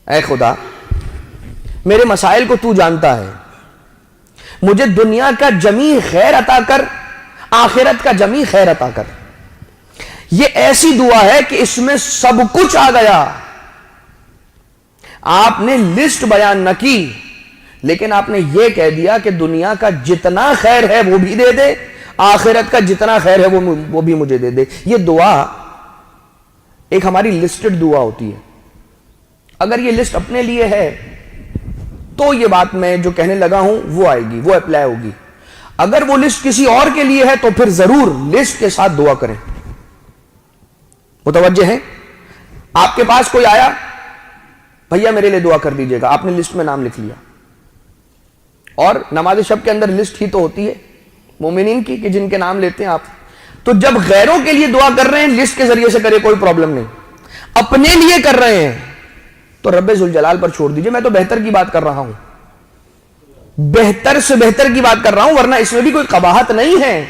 اے خدا میرے مسائل کو تو جانتا ہے، مجھے دنیا کا جمیع خیر عطا کر، آخرت کا جمیع خیر عطا کر۔ یہ ایسی دعا ہے کہ اس میں سب کچھ آ گیا۔ آپ نے لسٹ بیان نہ کی، لیکن آپ نے یہ کہہ دیا کہ دنیا کا جتنا خیر ہے وہ بھی دے دے، آخرت کا جتنا خیر ہے وہ بھی مجھے دے دے۔ یہ دعا ایک ہماری لسٹڈ دعا ہوتی ہے۔ اگر یہ لسٹ اپنے لیے ہے تو یہ بات میں جو کہنے لگا ہوں وہ آئے گی، وہ اپلائی ہوگی۔ اگر وہ لسٹ کسی اور کے لیے ہے تو پھر ضرور لسٹ کے ساتھ دعا کریں۔ متوجہ ہیں؟ آپ کے پاس کوئی آیا، بھیا میرے لیے دعا کر دیجئے گا، آپ نے لسٹ میں نام لکھ لیا، اور نماز شب کے اندر لسٹ ہی تو ہوتی ہے مومنین کی کہ جن کے نام لیتے ہیں آپ۔ تو جب غیروں کے لیے دعا کر رہے ہیں لسٹ کے ذریعے سے کرے، کوئی پرابلم نہیں۔ اپنے لیے کر رہے ہیں تو رب ذوالجلال پر چھوڑ دیجئے۔ میں تو بہتر کی بات کر رہا ہوں، بہتر سے بہتر کی بات کر رہا ہوں، ورنہ اس میں بھی کوئی قباحت نہیں ہے۔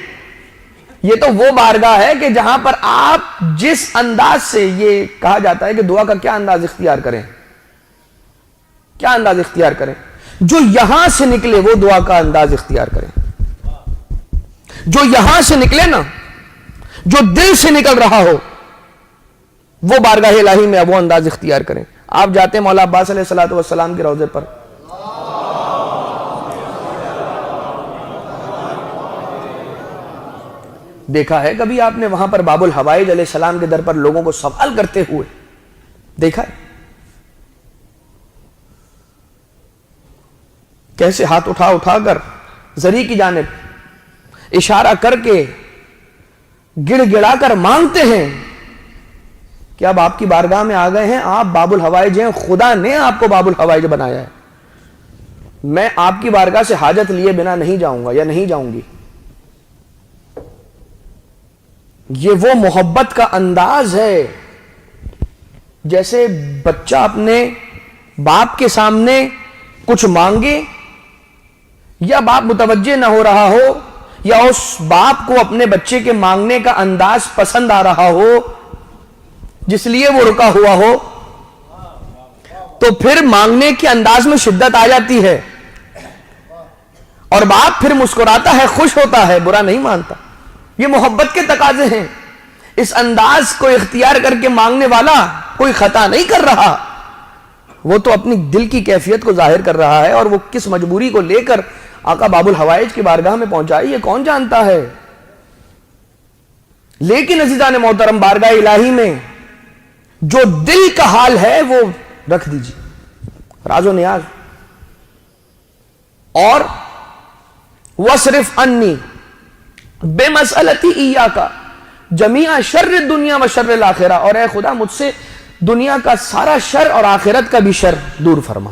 یہ تو وہ بارگاہ ہے کہ جہاں پر آپ جس انداز سے، یہ کہا جاتا ہے کہ دعا کا کیا انداز اختیار کریں، کیا انداز اختیار کریں، جو یہاں سے نکلے وہ دعا کا انداز اختیار کریں۔ جو یہاں سے نکلے نا، جو دل سے نکل رہا ہو، وہ بارگاہ الہی میں وہ انداز اختیار کریں۔ آپ جاتے ہیں مولا عباس علیہ السلام کے روضے پر، دیکھا ہے کبھی آپ نے وہاں پر باب الحوائج علیہ السلام کے در پر لوگوں کو سوال کرتے ہوئے دیکھا ہے؟ کیسے ہاتھ اٹھا اٹھا کر زری کی جانب اشارہ کر کے گڑ گڑا کر مانگتے ہیں کہ اب آپ کی بارگاہ میں آ گئے ہیں، آپ باب الحوائج ہیں، خدا نے آپ کو باب الحوائج بنایا ہے، میں آپ کی بارگاہ سے حاجت لیے بنا نہیں جاؤں گا یا نہیں جاؤں گی۔ یہ وہ محبت کا انداز ہے جیسے بچہ اپنے باپ کے سامنے کچھ مانگے، یا باپ متوجہ نہ ہو رہا ہو، یا اس باپ کو اپنے بچے کے مانگنے کا انداز پسند آ رہا ہو جس لیے وہ رکا ہوا ہو، تو پھر مانگنے کے انداز میں شدت آ جاتی ہے، اور باپ پھر مسکراتا ہے، خوش ہوتا ہے، برا نہیں مانتا۔ یہ محبت کے تقاضے ہیں۔ اس انداز کو اختیار کر کے مانگنے والا کوئی خطا نہیں کر رہا، وہ تو اپنی دل کی کیفیت کو ظاہر کر رہا ہے، اور وہ کس مجبوری کو لے کر آقا باب الحوائج کی بارگاہ میں پہنچا ہے یہ کون جانتا ہے۔ لیکن عزیزان محترم، بارگاہ الہی میں جو دل کا حال ہے وہ رکھ دیجیے، راز و نیاز۔ اور وَاصْرِفْ عَنِّي بِمَسْأَلَتِي إِيَّاكَ جَمِيعَ شَرِّ الدُّنْيَا وَشَرِّ الْآخِرَةِ، اور اے خدا مجھ سے دنیا کا سارا شر اور آخرت کا بھی شر دور فرما۔